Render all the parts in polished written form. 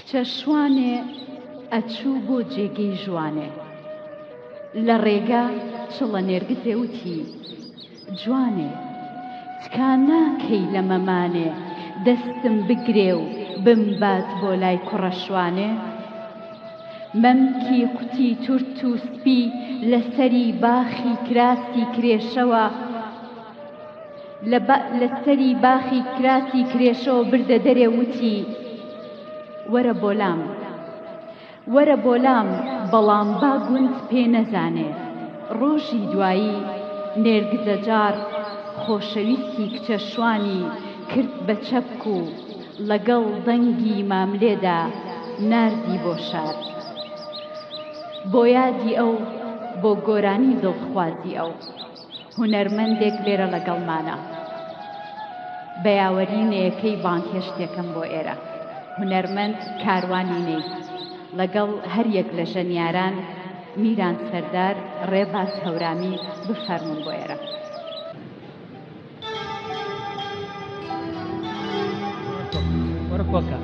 کچە شوانێ ئەچوو بۆ جێگەی ژوانێ، لە ڕێگا چڵە نێرگزێ وتی جوانێ تکان ناکەی لە مەمانێ، دەستم بگرێ و بمبات بۆ لای کوڕە شوانێ. مەمکی قوتی تورت و سپی لەسەری باخی کراسی کرێشەوە، لەسەری باخی کراسی کرێشەوە بردە دەرێ وتی وەرە بۆلام وەرە بۆلام، بەڵام با گوند پێ نەزانێ. ڕۆژی دوایی نێرگزە جار خۆشەویستی کچە شوانی کرد بە چەپک و لەگەڵ دەنگی ماملێدا ناردی بۆ شار. بۆ یادی ئەو بۆ گۆرانی دڵخوازی ئەو هونەرمەندێک لێرە لەگەڵمانە. بە یاوەرینەیەکەی بانکێشتێکم بۆ ئێرە، هونەرمەند کاروانینەی لەگەڵ هەر یەک لە ژەنیاران میران سەردار ڕێباز هەورامی بفەرمون بۆ ئێرە. وەرە کۆکە.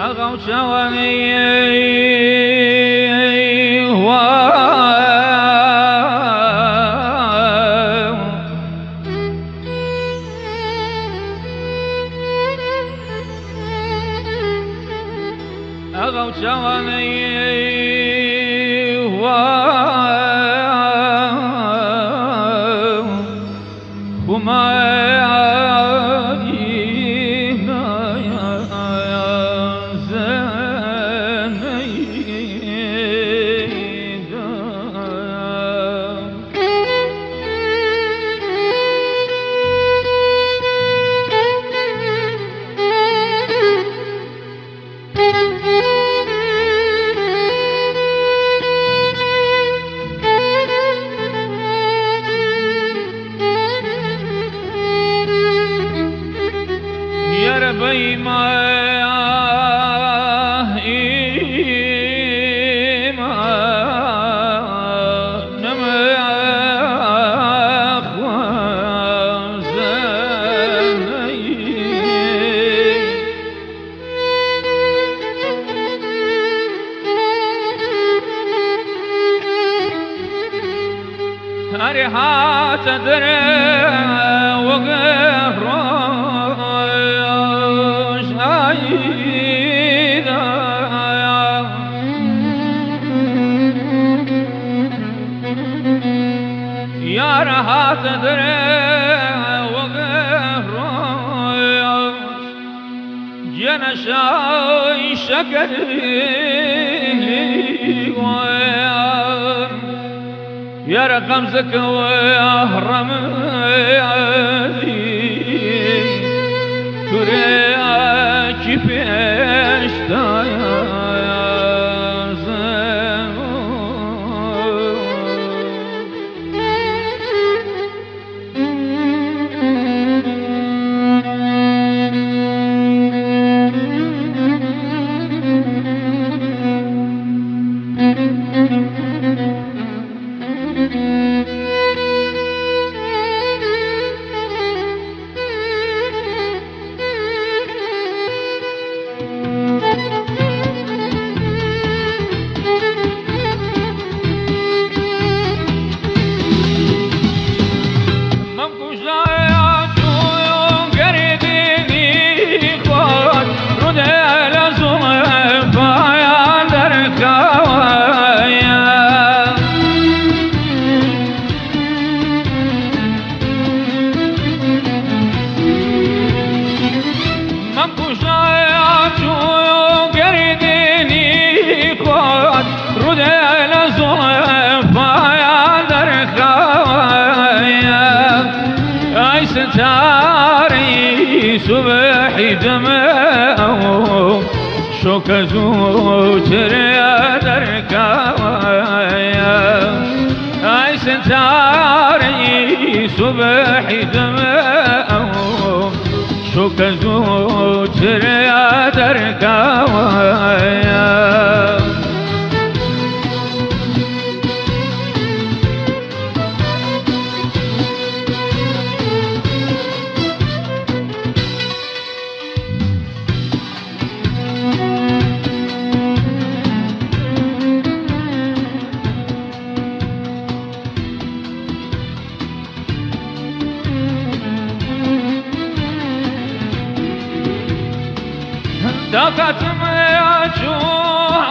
أغو شواني أغو شواني أريحات دري وقروش عيدا يا رحات دري وقروش جنا شاي شكري يا رقم زكوى أهرم كريا كيفيش ستاري صبحي دماء شوك زوجر يا دركايا اي ستاري صبحي دماء شوك زوجر يا دركايا دقتم يا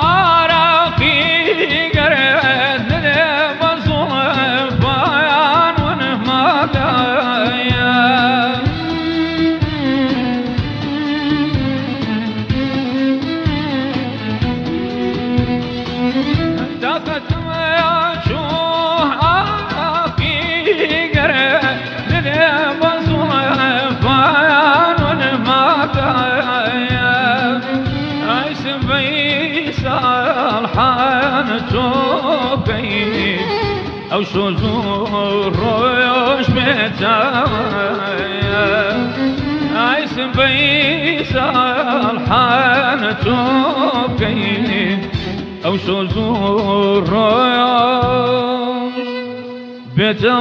عراقي قريت لي مظلم بيان ونهما دايا دقتم يا عراقي قريت لي مظلم بيان ونهما دايا الحان توبي او شو زور روش بتايا عايز بيس الحان توبي او شو زور روش بتايا